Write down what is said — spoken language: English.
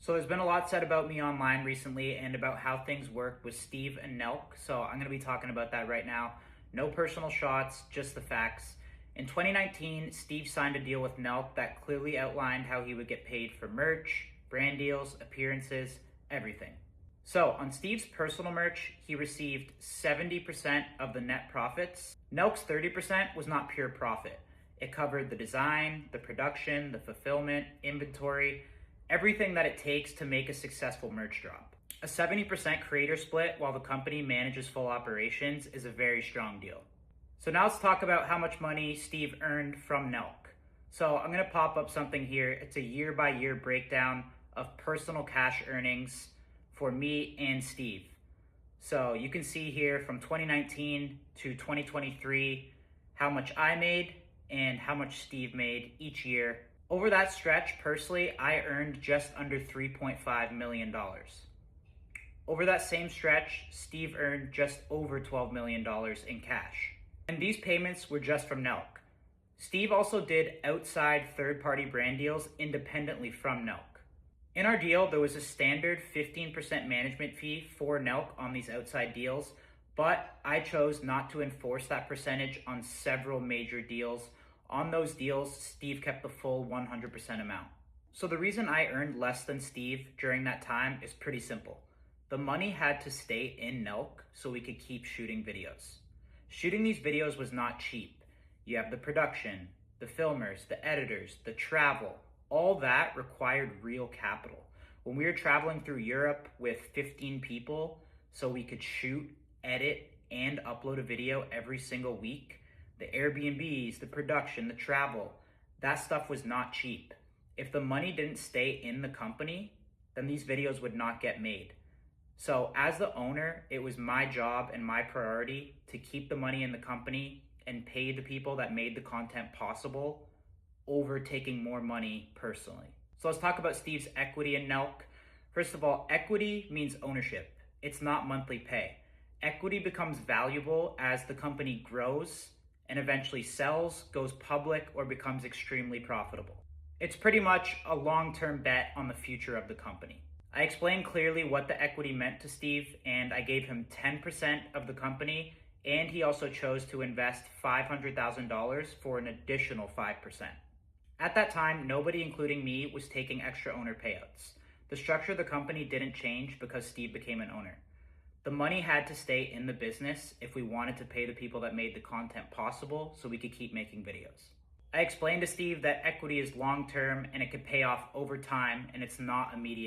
So there's been a lot said about me online recently and about how things work with Steve and Nelk. So I'm going to be talking about that right now. No personal shots, just the facts. In 2019, Steve signed a deal with Nelk that clearly outlined how he would get paid for merch, brand deals, appearances, everything. So on Steve's personal merch, he received 70% of the net profits. Nelk's 30% was not pure profit. It covered the design, the production, the fulfillment, inventory, everything that it takes to make a successful merch drop. A 70% creator split while the company manages full operations is a very strong deal. So now let's talk about how much money Steve earned from Nelk. So I'm going to pop up something here. It's a year by year breakdown of personal cash earnings for me and Steve. So you can see here from 2019 to 2023 how much I made and how much Steve made each year. Over that stretch, personally, I earned just under $3.5 million. Over that same stretch, Steve earned just over $12 million in cash. And these payments were just from Nelk. Steve also did outside third-party brand deals independently from Nelk. In our deal, there was a standard 15% management fee for Nelk on these outside deals, but I chose not to enforce that percentage on several major deals. On those deals, Steve kept the full 100% amount. So the reason I earned less than Steve during that time is pretty simple. The money had to stay in Nelk so we could keep shooting videos. Shooting these videos was not cheap. You have the production, the filmers, the editors, the travel. All that required real capital. When we were traveling through Europe with 15 people so we could shoot, edit, and upload a video every single week, the Airbnbs, the production, the travel, that stuff was not cheap. If the money didn't stay in the company, then these videos would not get made. So as the owner, it was my job and my priority to keep the money in the company and pay the people that made the content possible over taking more money personally. So let's talk about Steve's equity in Nelk. First of all, equity means ownership. It's not monthly pay. Equity becomes valuable as the company grows and eventually sells, goes public, or becomes extremely profitable. It's pretty much a long-term bet on the future of the company. I explained clearly what the equity meant to Steve, and I gave him 10% of the company, and he also chose to invest $500,000 for an additional 5%. At that time, nobody, including me, was taking extra owner payouts. The structure of the company didn't change because Steve became an owner. The money had to stay in the business if we wanted to pay the people that made the content possible so we could keep making videos. I explained to Steve that equity is long-term and it could pay off over time and it's not immediate